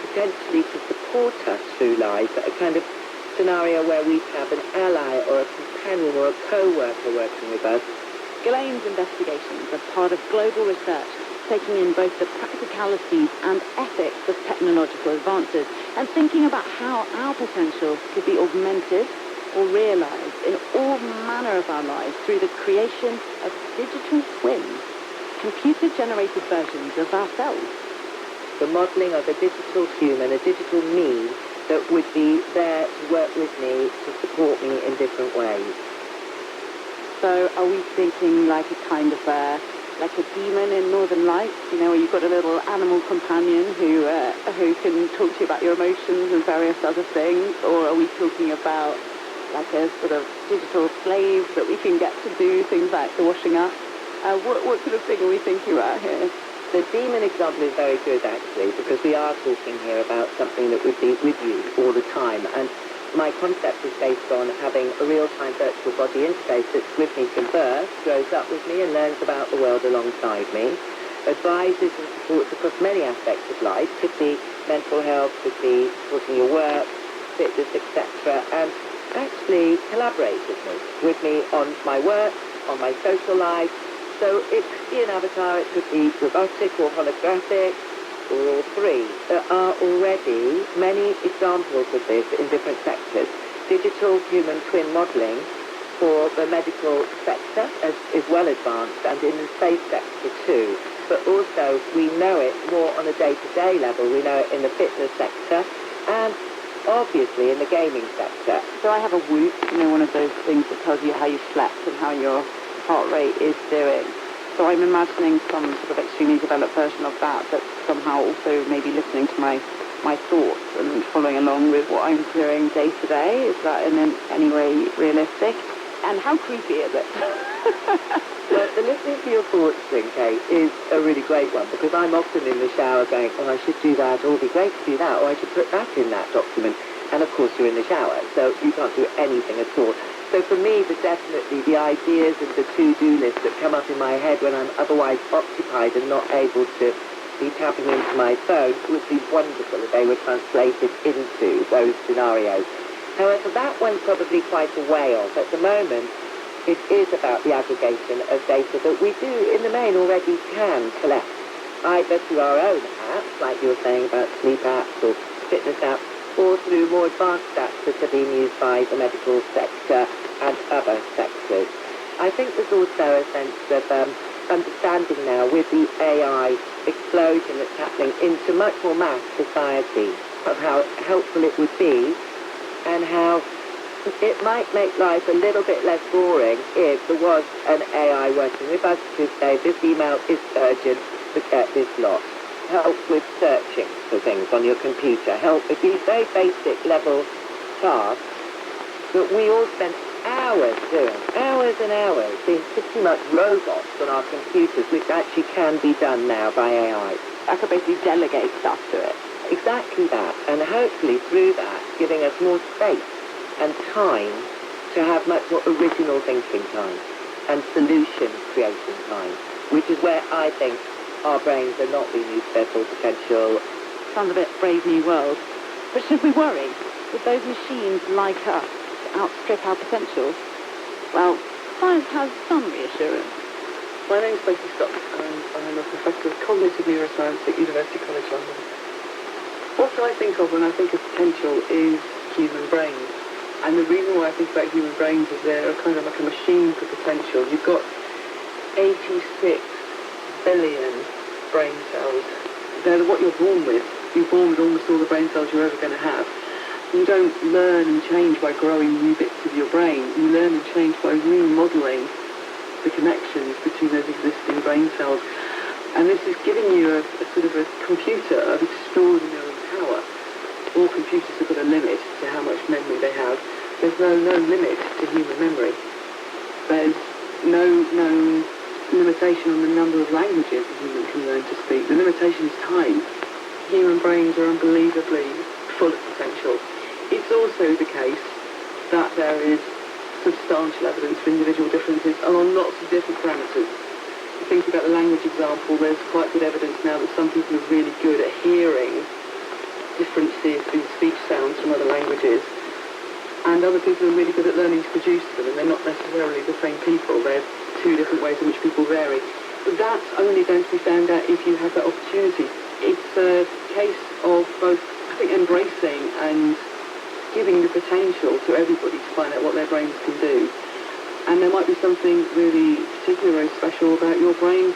potentially to support us through life, a kind of scenario where we have an ally or a companion or a co-worker working with us. Ghislaine's investigations are part of global research, taking in both the practicalities and ethics of technological advances, and thinking about how our potential could be augmented or realised in all manner of our lives through the creation of digital twins. computer-generated versions of ourselves. The modelling of a digital human, a digital me, that would be there to work with me, to support me in different ways. So are we thinking like a kind of like a demon in Northern Lights, you know, where you've got a little animal companion who can talk to you about your emotions and various other things? Or are we talking about like a sort of digital slave that we can get to do things like the washing up? What sort of thing are we thinking about here? The demon example is very good, actually, because we are talking here about something that would be with you all the time. And my concept is based on having a real-time virtual body interface that's with me from birth, grows up with me and learns about the world alongside me, advises and supports across many aspects of life, could be mental health, could be supporting your work, fitness, etc., and actually collaborates with me on my work, on my social life. So it could be an avatar, it could be robotic or holographic, or all three. There are already many examples of this in different sectors. Digital human twin modelling for the medical sector is well advanced, and in the space sector too. But also we know it more on a day-to-day level. We know it in the fitness sector and obviously in the gaming sector. So I have a Whoop, you know, one of those things that tells you how you slept and how your heart rate is doing. So I'm imagining some sort of extremely developed version of that that's somehow also maybe listening to my thoughts and following along with what I'm doing day to day. Is that in any way realistic? And how creepy is it? Well, the listening to your thoughts thing, Kate, is a really great one, because I'm often in the shower going, oh, I should do that, or it would be great to do that, or I should put that in that document. And of course you're in the shower, so you can't do anything at all. So for me, definitely the ideas and the to-do list that come up in my head when I'm otherwise occupied and not able to be tapping into my phone would be wonderful if they were translated into those scenarios. However, that one's probably quite a way off. At the moment, it is about the aggregation of data that we do, in the main, already can collect, either through our own apps, like you were saying about sleep apps or fitness apps, or through more advanced apps that are being used by the medical sector and other sectors. I think there's also a sense of understanding now with the AI explosion that's happening into much more mass society of how helpful it would be and how it might make life a little bit less boring if there was an AI working with us to say this email is urgent, forget this lot. Help with searching for things on your computer, help with these very basic level tasks that we all spend hours doing, hours and hours, being pretty much robots on our computers, which actually can be done now by AI. I could basically delegate stuff to it. Exactly that, and hopefully through that giving us more space and time to have much more original thinking time and solution creating time, which is where I think our brains are not being used to their full potential. Sounds a bit Brave New World. But should we worry? Would those machines like us outstrip our potential? Well, science has some reassurance. My name's Sophie Scott, and I'm a professor of cognitive neuroscience at University College London. What I think of when I think of potential is human brains. And the reason why I think about human brains is they're kind of like a machine for potential. You've got 86 billion brain cells. They're what you're born with. You're born with almost all the brain cells you're ever going to have. You don't learn and change by growing new bits of your brain. You learn and change by remodeling the connections between those existing brain cells. And this is giving you a sort of a computer of extraordinary power. All computers have got a limit to how much memory they have. There's no limit to human memory. There's no limitation on the number of languages a human can learn to speak. The limitation is time. Human brains are unbelievably full of potential. It's also the case that there is substantial evidence for individual differences along lots of different parameters. Thinking about the language example, there's quite good evidence now that some people are really good at hearing differences in speech sounds from other languages, and other people are really good at learning to produce them, and they're not necessarily the same people. They're two different ways in which people vary. But that's only going to be found out if you have that opportunity. It's a case of both, I think, embracing and giving the potential to everybody to find out what their brains can do. And there might be something really particular, very special about your brain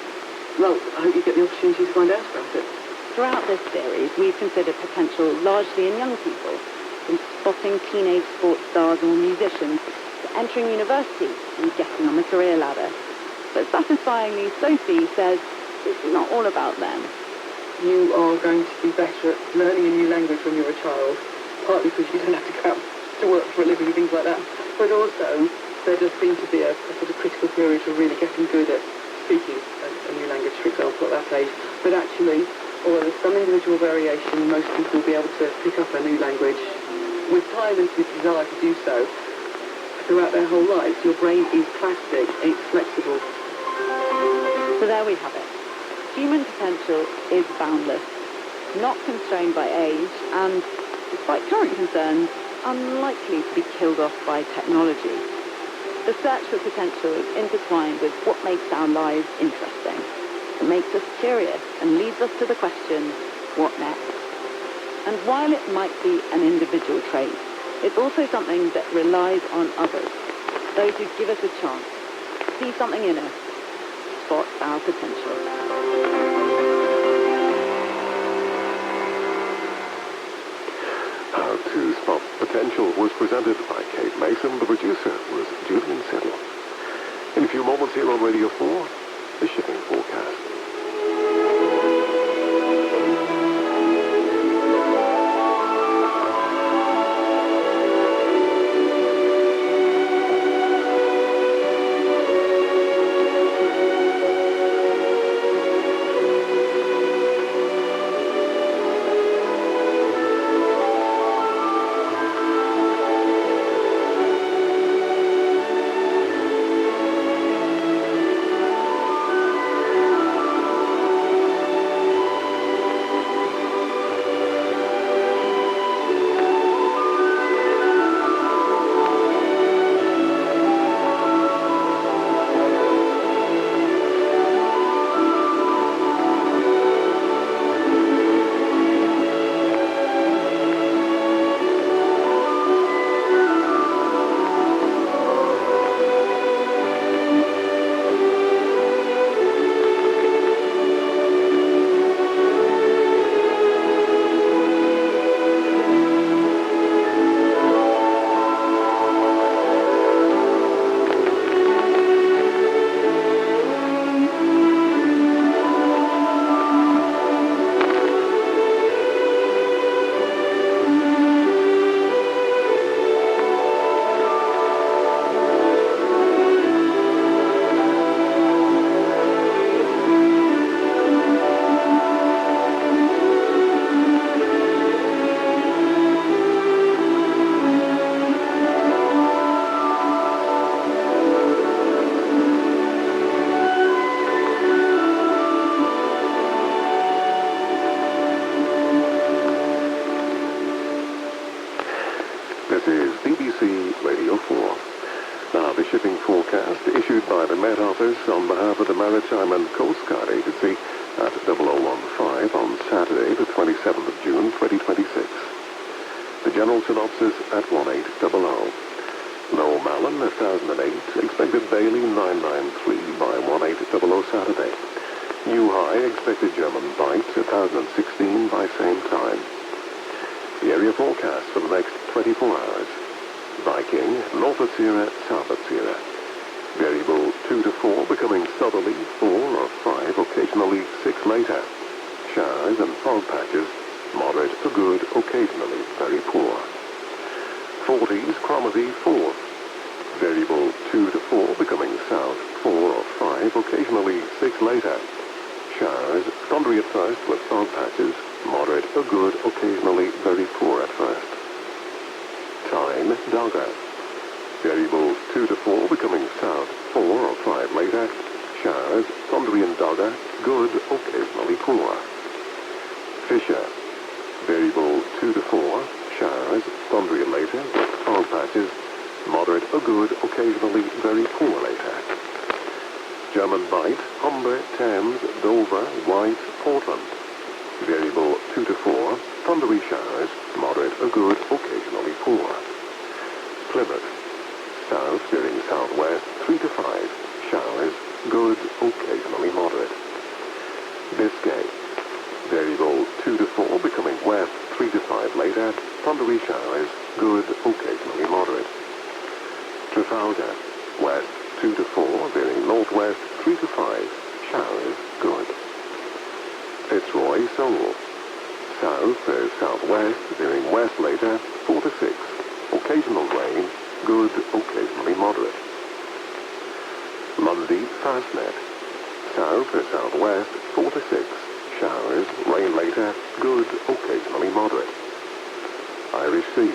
well, I hope you get the opportunity to find out about it. Throughout this series, we've considered potential largely in young people, from spotting teenage sports stars or musicians to entering university and getting on the career ladder. But satisfyingly, Sophie says it's not all about them. You are going to be better at learning a new language when you're a child, partly because you don't have to go out to work for a living and things like that, but also there does seem to be a sort of critical period for really getting good at speaking a new language, for example, at that age. But actually, although there's some individual variation, most people will be able to pick up a new language with time and with desire to do so throughout their whole lives. Your brain is plastic, it's flexible. So there we have it. Human potential is boundless, not constrained by age, and, despite current concerns, unlikely to be killed off by technology. The search for potential is intertwined with what makes our lives interesting. It makes us curious and leads us to the question, what next? And while it might be an individual trait, it's also something that relies on others, those who give us a chance, see something in us, spot our potential. How to Spot Potential was presented by Kate Mason. The producer was Julian Settle. In a few moments here on Radio 4, the shipping forecast. This is BBC Radio 4. Now, the shipping forecast issued by the Met Office on behalf of the Maritime and Coast Guard Agency at 0015 on Saturday, the 27th of June, 2026. The general synopsis at 1800. Low Malin, 1008. Expected Bailey, 993 by 1800 Saturday. New High, expected German Bight, 1016 by same time. The area forecast for the next 24 hours. Viking, north of Sierra, south of Sierra. Variable 2 to 4, becoming southerly, 4 or 5, occasionally 6 later. Showers and fog patches, moderate to good, occasionally very poor. 40s, Cromarty, 4. Variable 2 to 4, becoming south, 4 or 5, occasionally 6 later. Showers, thundery at first with fog patches, moderate to good, occasionally very poor at first. Time, Dogger. Variable 2 to 4, becoming south, 4 or 5 later. Showers, thundery and Dogger, good, occasionally poor. Fisher. Variable 2 to 4, showers, thundery later, fog patches, moderate or good, occasionally very poor later. German Bight, Humber, Thames, Dover, White, Portland. Variable 2 to 4, thundery showers, moderate or good, occasionally poor. Plymouth, south veering southwest, 3 to 5, showers, good, occasionally moderate. Biscay. Variable 2 to 4, becoming west 3 to 5 later. Thundery showers, good, occasionally moderate. Trafalgar. West 2 to 4, veering northwest 3 to 5. Showers, good. Fitzroy, Seoul. South to southwest, veering west later 4 to 6. Occasional rain, good, occasionally moderate. Lundy, Fastnet. South to southwest 4 to 6. Showers, rain later, good, occasionally moderate. Irish Sea.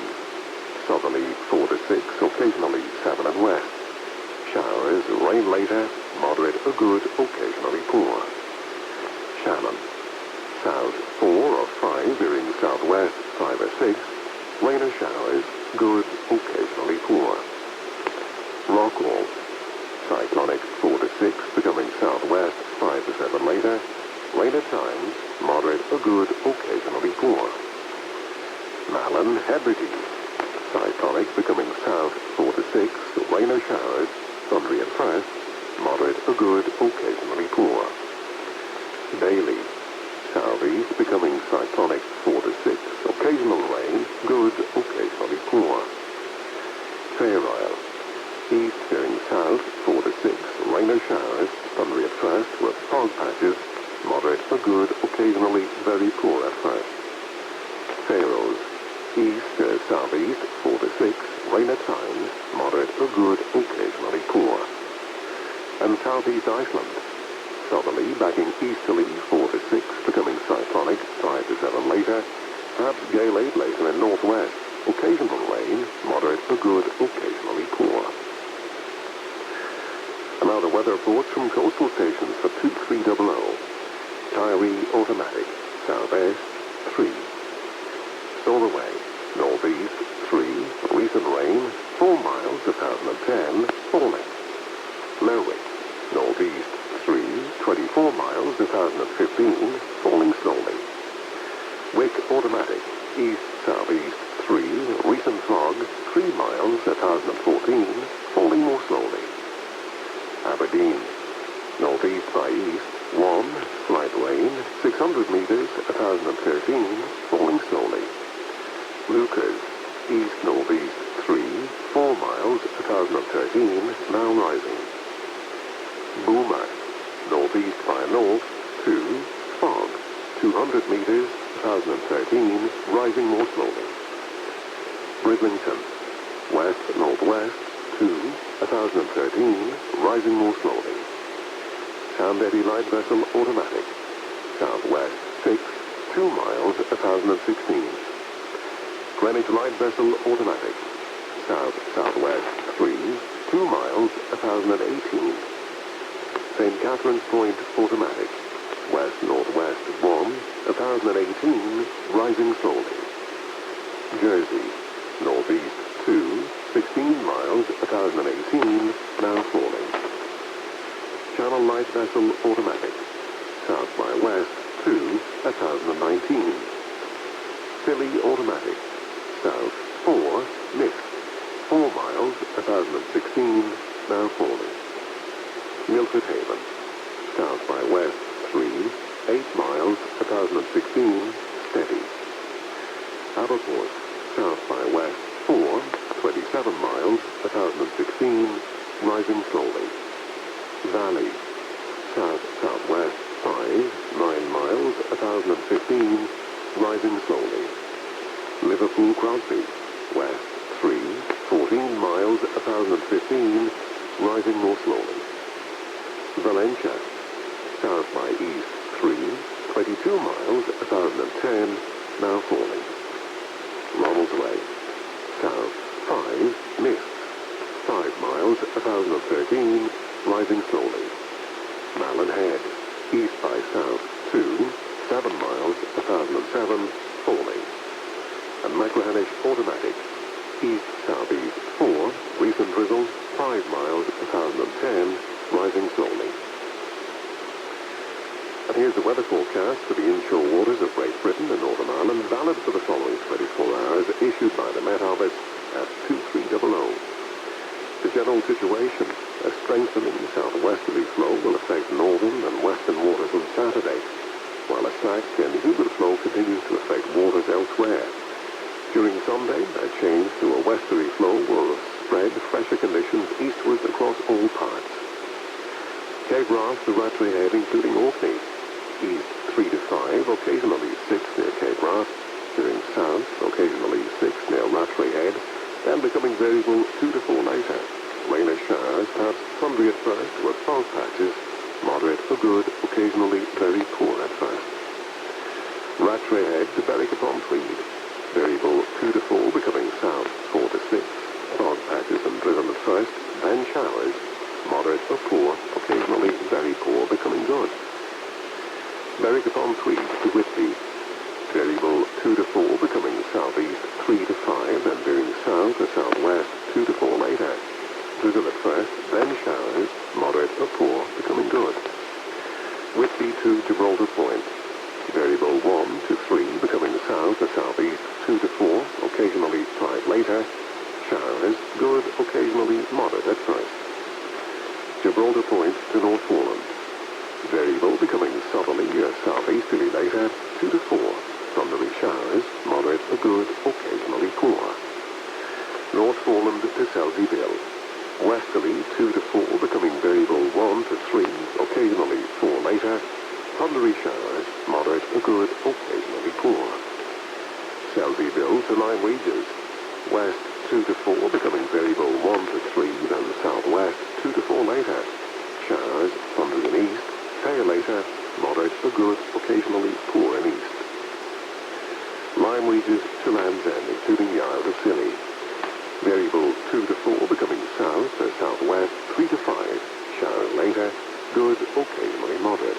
Southerly 4 to 6, occasionally 7 and west. Showers, rain later, moderate or good, occasionally poor. Shannon. South 4 or 5, veering southwest 5 or 6. Rain or showers, good, occasionally poor. Rockwall. Cyclonic 4 to 6, becoming southwest 5 to 7 later. Rain at times, moderate or good, occasionally poor. Malin, Hebrides. Cyclonic becoming south 4 to 6, rain or showers, thundery at first, moderate or good, occasionally poor. Bailey. Southeast becoming cyclonic 4 to 6, occasional rain, good, occasionally poor. Fair Isle. East veering south 4 to 6, rain or showers, thundery at first with fog patches, moderate or good, occasionally very poor at first. Faroes. East to southeast 4 to 6, rain at times, moderate or good, occasionally poor. And southeast Iceland. Southerly backing easterly 4 to 6, becoming cyclonic 5 to 7 later. Perhaps gale 8 later in northwest. Occasional rain, moderate or good, occasionally poor. And now the weather reports from coastal stations for 2300. Tyree automatic, southwest 3. Stornoway, northeast 3, recent rain 4 miles 1010, falling. Lerwick, northeast 3, 24 miles 1015, falling slowly. Wick automatic, east-southeast 3, recent fog 3 miles 1014, falling more slowly. Aberdeen, northeast by east 1, slight rain 600 meters 1013, falling slowly. Lucas, east-northeast 3, 4 miles 1013, now rising. Boomer, northeast by north 2, fog 200 meters 1013, rising more slowly. Bridlington, west-northwest 2, 1013, rising more slowly. Sound Eddy light vessel automatic, southwest 6, 2 miles 1016. Greenwich light vessel automatic, south-southwest 3, 2 miles 1018. St. Catherine's Point automatic, west-northwest 1, 1018, rising slowly. Jersey, northeast 2, 16 miles 1018, now falling. Channel light vessel automatic, south by west 2, 1019. Scilly automatic, south 4, mist, 4 miles 1016, now falling. Milford Haven, south by west 3, 8 miles 1016, steady. Aberport, south by west 4, 27 miles 1016, rising slowly. Valley, south-southwest 5, 9 miles 1015, rising slowly. Liverpool Crosby, west 3, 14 miles 1015, rising more slowly. Valencia, south by east 3, 22 miles 1010, now falling. Ronaldsway, south 5, mist, 5 miles 1013, rising slowly. Malin Head, east by south 2, 7 miles 1007, falling. And Maclehanish automatic, east-southeast 4, recent drizzle 5 miles 1010, rising slowly. And here's the weather forecast for the inshore waters of Great Britain and Northern Ireland, valid for the following 24 hours, issued by the Met Office at 2300. The general situation, a strengthening southwesterly flow will affect northern and western waters on Saturday. while a slack and humid flow continues to affect waters elsewhere. During Sunday, a change to a westerly flow will spread fresher conditions eastwards across all parts. Cape Wrath to Rattray Head, including Orkney. East 3 to 5, occasionally 6 near Cape Wrath. During south, occasionally 6 near Rattray Head, and becoming variable 2 to 4 later. Rain or showers, perhaps thundery at first, with fog patches, moderate or good, occasionally very poor at first. Rattray Head to Berwick-upon-Tweed. Variable 2 to 4, becoming south 4 to 6. Fog patches and drizzle at first, then showers. Moderate or poor, occasionally very poor, becoming good. Berwick-upon-Tweed to Whitby. Variable 2 to 4, becoming southeast 3 to 5, then veering south to southwest 2 to 4 later. Drizzle at first, then showers. Moderate or poor, becoming good. Whitby to Gibraltar Point. Variable 1 to 3, becoming south to southeast 2 to 4, occasionally 5 later. Showers, good, occasionally moderate at first. Gibraltar Point to North Foreland. Variable becoming southerly or southeasterly later, 2 to 4. Thundery showers, moderate or good, occasionally poor. North Foreland to Selbyville. Westerly 2 to 4, becoming variable 1 to 3, occasionally 4 later. Thundery showers, moderate or good, occasionally poor. Selbyville to Lyme Regis. West 2 to 4, becoming variable 1 to 3, then southwest 2 to 4 later. Showers, thundery in east, fair later, moderate or good, occasionally poor in east. Lyme Regis to Land's End, including the Isle of Scilly. Variable 2 to 4, becoming south to southwest 3 to 5. Showers later, good, occasionally moderate.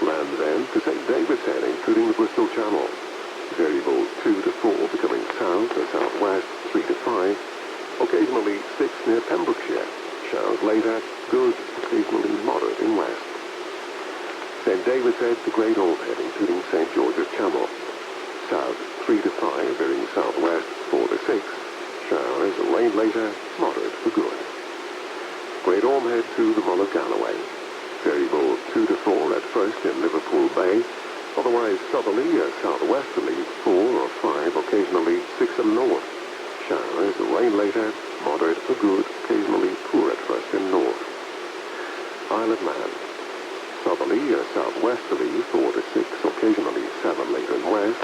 Land's End to St. David's Head, including the Bristol Channel. Variable 2 to 4, becoming south to southwest 3 to 5. Occasionally 6 near Pembrokeshire. Showers later, good, occasionally moderate in west. St. David's Head to Great Old Head, including St. George's Channel. South 3 to 5, veering southwest 4 to 6. Showers, rain later, moderate for good. Great Orme Head to the Mull of Galloway. Variable 2 to 4 at first in Liverpool Bay. Otherwise southerly or southwesterly 4 or 5, occasionally 6 and north. Showers, rain later, moderate or good, occasionally poor at first in north. Isle of Man. Southerly or southwesterly 4 to 6, occasionally 7 later in west.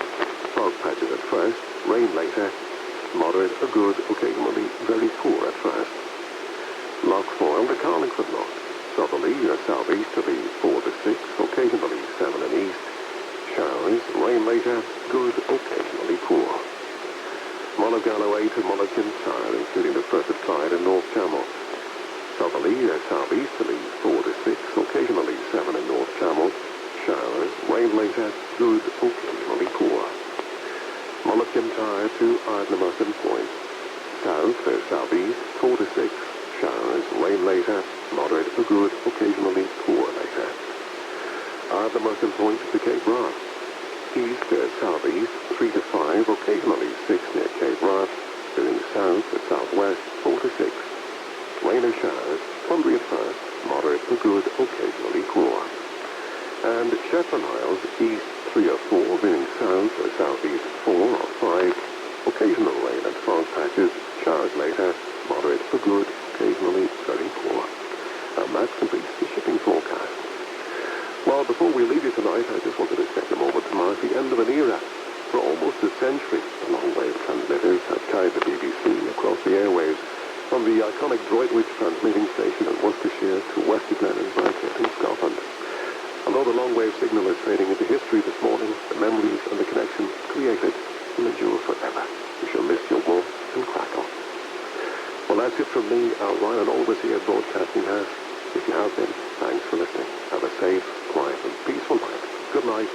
Fog patches at first, rain later, moderate or good, occasionally very poor at first. Lochfoyle to Carlingford Loch. Southerly or southeasterly 4 to 6, occasionally 7 in east. Showers, rain later, good, occasionally poor. Mull of Galloway to Mull of Kintyre, including the Firth of Clyde and North Channel. Southerly or southeasterly 4 to 6, occasionally 7 in North Channel. Showers, rain later, good, occasionally poor. Mull of Kintyre to Ardnamurchan Point. South or southeast 4 to 6. Showers, rain later, moderate or good, occasionally poor later. Ardnamurchan Point to Cape Wrath. East or southeast 3 to 5, occasionally 6 near Cape Wrath. Veering south or southwest 4 to 6. Rain or showers, thundery at first, moderate or good, occasionally poor. And Shetland Isles, east 3 or 4, veering south or southeast 4 or 5. Occasional rain and fog patches, showers later, moderate or good, occasionally very poor. And that completes the shipping forecast. Well, before we leave you tonight, I just wanted to take a moment to mark the end of an era. For almost a century, the longwave transmitters have carried the BBC across the airwaves, from the iconic Droitwich transmitting station in Worcestershire to Westerglen in Bradford in Scotland. Although the longwave signal is fading into history this morning, the memories and the connections created will endure forever. We shall miss your warmth and crackle. Well, that's it from me, Al Ryan, and all of us here at Broadcasting House. If you have been, thanks for listening. Have a safe, quiet, and peaceful night. Good night.